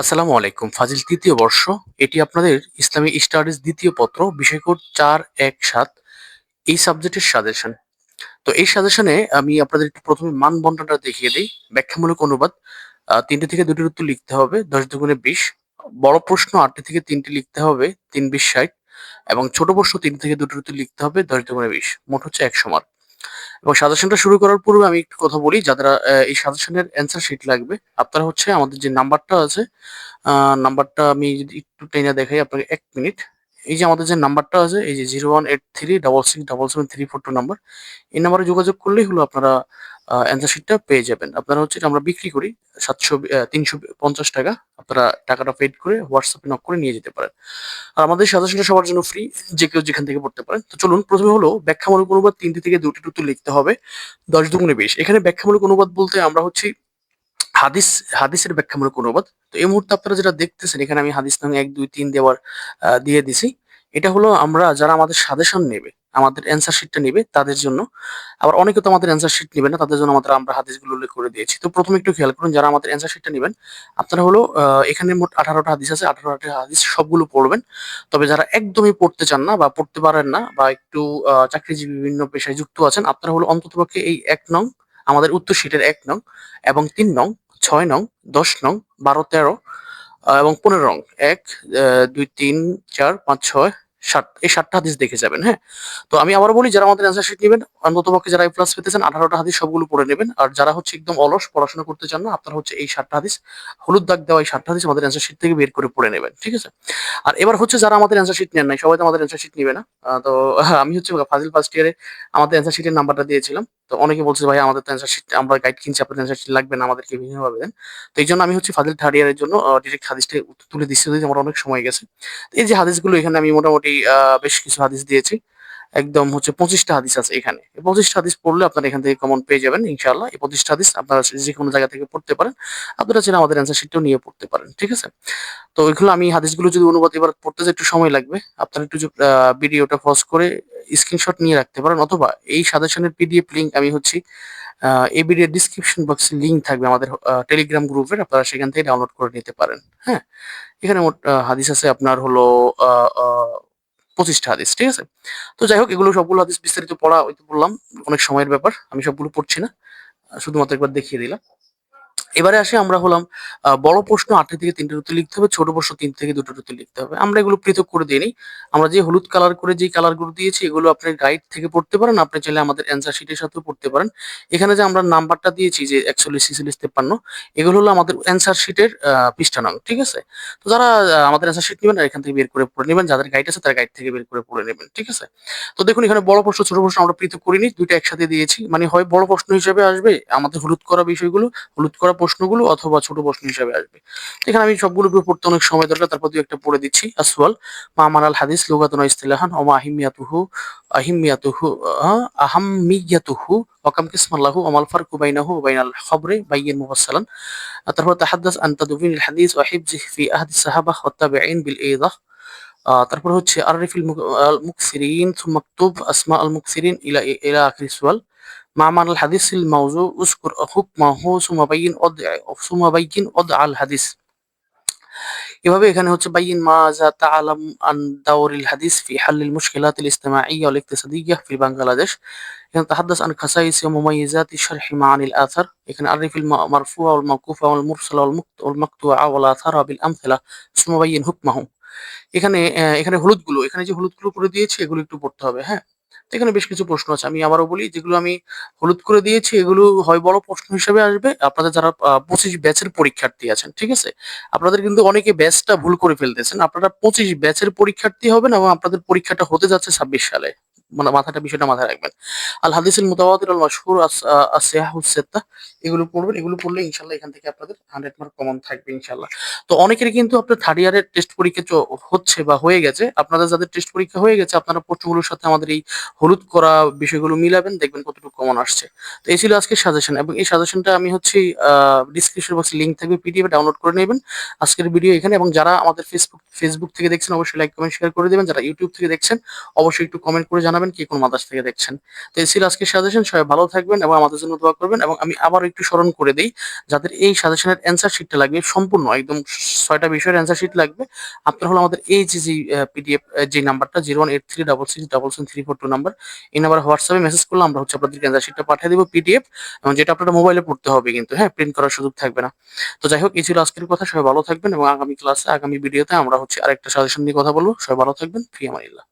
আসসালামু আলাইকুম। ফাজিল তৃতীয় বর্ষ। এটি আপনাদের ইসলামিক স্টাডিজ দ্বিতীয় পত্র, বিষয় কোড 417, এই সাবজেক্টের সাজেশন। তো এই সাজেশনে আমি আপনাদের একটু প্রথমে মান বন্টনটা দেখিয়ে দিই। ব্যাখ্যামূলক অনুবাদ ৩টে থেকে ২টির উত্তর লিখতে হবে, ১০ দুগুণে ২০। বড় প্রশ্ন ৮টি থেকে ৩টি লিখতে হবে, ৩ ২০ ৬০। এবং ছোট প্রশ্ন ৩ থেকে ২টির উত্তর লিখতে হবে, ১০ দুগুণে ২০। মোট হচ্ছে ১০০ মার্ক। এবং সাজেশনটা শুরু করার পূর্বে আমি একটু কথা বলি, যারা এই সাজেশনের অ্যান্সার শিট লাগবে, আপনারা হচ্ছে আমাদের যে নাম্বারটা আছে, নাম্বারটা আমি যদি একটু টেনে দেখাই আপনাকে ১ মিনিট। এই যে আমাদের যে নাম্বারটা আছে, এই যে 01836677342 নাম্বার, এই নাম্বারে যোগাযোগ করলেই হলো আপনারা অ্যান্সার শিটটা পেয়ে যাবেন। আপনারা হচ্ছে এটা আমরা বিক্রি করি ৩৫০ টাকা। আপনারা টাকাটা পেইড করে হোয়াটসঅ্যাপে নক করে নিয়ে যেতে পারেন। আর আমাদের সাজেশনটা সবার জন্য ফ্রি, যে কেউ যেখান থেকে পড়তে পারেন। তো চলুন, প্রথমে হলো ব্যাখ্যামূলক অনুবাদ ৩টি থেকে ২টির উত্তর লিখতে হবে, ১০ দুগুণে ২০। এখানে ব্যাখ্যামূলক অনুবাদ বলতে আমরা হচ্ছি হাদিস হাদিসের ব্যাখ্যামূলক অনুবাদ। তো এই মুহূর্তে আপনারা যেটা দেখতেছেন, এখানে আমি হাদিস নং ১, ২, ৩ দেওয়ার দিয়ে দিছি। এটা হলো আমরা যারা আমাদের সাজেশন নেবে, আমাদের অ্যান্সার শিটটা নেবে তাদের জন্য। আবার অনেকে তো আমাদের অ্যান্সার শিট নেবে না, তাদের জন্য আমরা হাদিসগুলো উল্লেখ করে দিয়েছি। তো প্রথমে একটু খেয়াল করুন, যারা আমাদের অ্যান্সার শিটটা নেবেন, আপনারা হলো এখানে মোট 18টা হাদিস আছে, 18টা হাদিস সবগুলো পড়বেন। তবে যারা একদমই পড়তে চান না বা পড়তে পারেন না বা একটু চাকরিজীবী বিভিন্ন পেশায় যুক্ত আছেন, আপনারা হলো অন্ততপক্ষে এই ১ নং, আমাদের উত্তর শিটের ১ নং এবং ৩ নং, ৬ নং, ১০ নং, ১২, ১৩ এবং ১৫ নং, ১, ২, ৩, ৪, ৫, ৬, ৭, এই ৭টা হাদিস দেখে যাবেন, হ্যাঁ? তো আমি আবারও বলি, যারা আমাদের অ্যান্সার শিট নিবেন, অন্ততপক্ষে যারা A+ পেতে চান, 18টা হাদিস সবগুলো পড়ে নেবেন। আর যারা হচ্ছে একদম অলস, পড়াশোনা করতে চান না, আপনারা হচ্ছে এই 7টা হাদিস, হলুদ দাগ দেওয়া এই 7টা হাদিস আমাদের অ্যান্সার শিট থেকে বের করে পড়ে নেবেন। ঠিক আছে? আর এবার হচ্ছে যারা আমাদের অ্যান্সার শিট নেন নাই, সবাই তো আমাদের অ্যান্সার শিট নিবে না। তো আমি হচ্ছে ফাজিল ফার্স্ট ইয়ারে আমাদের অ্যান্সার শিটের নাম্বারটা দিয়েছিলাম। তো অনেকে বলছে, ভাই আমাদের তো অ্যান্সার শিট, আমরা গাইড কিনছি, আপনাদের অ্যান্সার শিট লাগবে না, আমাদেরকে বিভিন্নভাবে দেন। তো এই জন্য আমি হচ্ছে ফাজিল থার্ড ইয়ারের জন্য ডিরেক্ট হাদিসটা তুলে দিচ্ছি, যদি আমার অনেক সময় গেছে। তো এই যে হাদিসগুলো, এখানে আমি মোটামুটি বেশ কিছু হাদিস দিয়েছি। একদম হচ্ছে 25টা হাদিস আছে এখানে। এই 25টা হাদিস পড়লে আপনারা এখান থেকে কমন পেয়ে যাবেন ইনশাআল্লাহ। এই 25টা হাদিস আপনারা যে কোনো জায়গা থেকে পড়তে পারেন। আপনারা চাইলে আমাদের অ্যান্সার শিটটাও নিয়ে পড়তে পারেন। ঠিক আছে? তো এগুলো আমি হাদিসগুলো যদি অনুবাদ এবার পড়তে যাই একটু সময় লাগবে। আপনারা একটু ভিডিওটা পজ করে স্ক্রিনশট নিয়ে রাখতে পারেন, অথবা এই সাজেশনের পিডিএফ লিংক আমি হচ্ছি এই ভিডিওর ডিসক্রিপশন বক্সে লিংক থাকবে আমাদের টেলিগ্রাম গ্রুপের, আপনারা সেখান থেকে ডাউনলোড করে নিতে পারেন। হ্যাঁ? এখানে মোট হাদিস আছে আপনার হলো আ আ 25টা হাদিস। ঠিক আছে? তো যাই হোক, এগুলো সবগুলো হাদিস বিস্তারিত পড়া, ওই তো বললাম অনেক সময়ের ব্যাপার। আমি সবগুলো পড়ছি না। শুধুমাত্র একবার দেখিয়ে দিলাম। এবারে আসি, আমরা হলাম বড় প্রশ্ন ৮ থেকে ৩টের উত্তর লিখতে হবে, ছোট প্রশ্ন ৩ থেকে ২টোর উত্তর লিখতে হবে। আমরা এগুলো পৃথক করে দিইনি। আমরা যে হলুদ কালার করে যেই কালারগুলো দিয়েছি, এগুলো আপনার গাইড থেকে পড়তে পারেন। আপনি চাইলে আমাদের অ্যান্সার শিটের সাথেও পড়তে পারেন। এখানে যে আমরা নাম্বারটা দিয়েছি যে ৪১, ৪৬, ৫৩, এগুলো হলো আমাদের অ্যান্সার শিটের পৃষ্ঠা নং। ঠিক আছে? তো যারা আমাদের অ্যান্সার শিট নিবেন, এখান থেকে বের করে পড়ে নিবেন। যাদের গাইড আছে তারা গাইড থেকে বের করে পড়ে নেবেন। ঠিক আছে? তো দেখুন, এখানে বড় প্রশ্ন, ছোট প্রশ্ন আমরা পৃথক করিনি, ২ টা একসাথে দিয়েছি। মানে হয় বড় প্রশ্ন হিসেবে আসবে আমাদের হলুদ করা বিষয়গুলো, হলুদ করা প্রশ্নগুলো, অথবা ছোট প্রশ্ন হিসেবে আসবে। তো এখানে আমি সবগুলো পড়তে অনেক সময় দরকার, তারপর ২-১টা পড়ে দিচ্ছি। আসওয়াল, মা মানাল হাদিস লুগাতান ওয়া ইসতিলাহান ওয়া মা আহিমিয়াতুহু আ আহাম্মিয়াতুহু ওয়া কাম কিসমান লাহু ওয়া মাল ফারকু বাইনাহু ওয়া বাইনাল খবরি বাইয়িন মুফাসসালান। তারপর তাহাদ্দাস আন তাদবিনিল হাদিস ওয়া হিফজিহি ফি আহদি সাহাবাহ ওয়াত তাবিঈন বিল ইদাহ। তারপর হচ্ছে আরিফিল মুকসিরিন সুম্মা আকতুব আসমা আল মুকসিরিন ইলা আখিরিস সুয়াল। মা মানাল হাদিসিল মাওযু উযকুর হুকমাহু সুম্মা বাইয়িন ওদআল হাদিস। এভাবে এখানে হচ্ছে বাইয়িন মা যা তাআলাম আন দাওরিল হাদিস ফি হাল্লিল মুশকিলাতিল ইজতিমাইয়্যা ওয়াল ইকতিসাদিয়্যা ফি বাংলাদেশ। এখানে তাহাদ্দাস আন খাসাইস ওয়া মুমাইয়িজাতি শারহি মাআনিল আথার। এখানে আরিফিল মারফুআ ওয়াল মাওকুফা ওয়াল মুরসালা ওয়াল মাকতুআ ওয়াল আথারা বিল আমথিলা সুম্মা বাইয়িন হুকমাহু। এখানে হলুদগুলো, এখানে যে হলুদগুলো করে দিয়েছি, এগুলো একটু পড়তে হবে, হ্যাঁ? তো এখানে বেশ কিছু প্রশ্ন আছে। আমি আবারও বলি, যেগুলো আমি হলুদ করে দিয়েছি, এগুলো হয় বড় প্রশ্ন হিসেবে আসবে আপনাদের যারা ২৫ ব্যাচের পরীক্ষার্থী আছেন। ঠিক আছে? আপনাদের কিন্তু অনেকে ব্যাচটা ভুল করে ফেলতেছেন। আপনারা ২৫ ব্যাচের পরীক্ষার্থী হবেন এবং আপনাদের পরীক্ষাটা হতে যাচ্ছে ২৬ সালে। মানে বিষয়টা মাথায় রাখবেন। আল হাদিসুল মুতাওয়াতির আল মাশহুর সিহাহুস সিত্তাহ, এগুলো পড়বেন। এগুলো পড়লে ইনশাআল্লাহ এখান থেকে আপনাদের 100 মার্ক কমন থাকবে ইনশাআল্লাহ। তো অনেকেরই কিন্তু আপনার থার্ড ইয়ারের টেস্ট পরীক্ষা হচ্ছে বা হয়ে গেছে। আপনাদের যাদের টেস্ট পরীক্ষা হয়ে গেছে, আপনারা প্রশ্নগুলোর সাথে আমাদের এই হলুদ করা বিষয়গুলো মিলাবেন, দেখবেন কতটুকু কমন আসছে। তো এই ছিল আজকের সাজেশন, এবং এই সাজেশনটা আমি হচ্ছে ডিসক্রিপশন বক্সে লিংক থাকবে, পিডিএফ ডাউনলোড করে নেবেন। আজকের ভিডিও এখানে, এবং যারা আমাদের ফেসবুক থেকে দেখছেন অবশ্যই লাইক, কমেন্ট, শেয়ার করে দেবেন। যারা ইউটিউব থেকে দেখছেন অবশ্যই একটু কমেন্ট করে জানাবেন জানাবেন কে কোন মাদ্রাসা থেকে দেখছেন। তো এই ছিল আজকের সাজেশন। সবাই ভালো থাকবেন এবং আমাদের জন্য দোয়া করবেন। এবং আমি আবারও একটু স্মরণ করে দেই, যাদের এই সাজেশনের অ্যান্সার শিটটা লাগবে সম্পূর্ণ একদম ৬টা বিষয়ের অ্যান্সার শিট লাগবে, আপনারা হলো আমাদের এই যে পিডিএফ যে নাম্বারটা 01836663342 নাম্বার, এই নাম্বারে হোয়াটসঅ্যাপে মেসেজ করলে আমরা হচ্ছে আপনাদেরকে অ্যান্সার শিটটা পাঠিয়ে দিব পিডিএফ, এবং যেটা আপনারা মোবাইলে পড়তে হবে কিন্তু, হ্যাঁ, প্রিন্ট করার সুযোগ থাকবে না। তো যাই হোক, এই ছিল আজকের কথা। সবাই ভালো থাকবেন এবং আগামী ক্লাসে আগামী ভিডিওতে আমরা হচ্ছে আরেকটা সাজেশন নিয়ে কথা বলবো। সবাই ভালো থাকবেন। ফি আমানিল্লাহ।